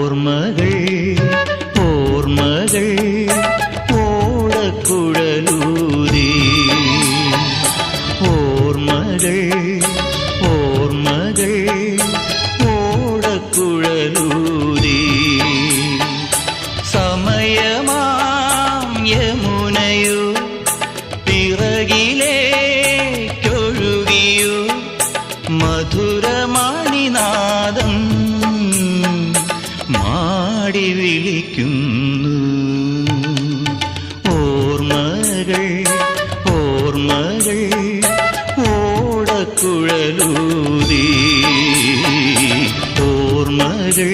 ഓർമ്മകൾ ഓർമ്മകൾ ഓടക്കുഴലൂതി ഓർമ്മകൾ ഓർമ്മകൾ ഓടക്കുഴലൂതി സമയമാം യമുനയോ പിറകിലേക്കൊഴുകിയോ മധുരമണിനാദം മാടി വിളിക്കുന്നു ഓർമ്മകൾ ഓർമ്മകൾ ഓടക്കുഴലൂതി ഓർമ്മകൾ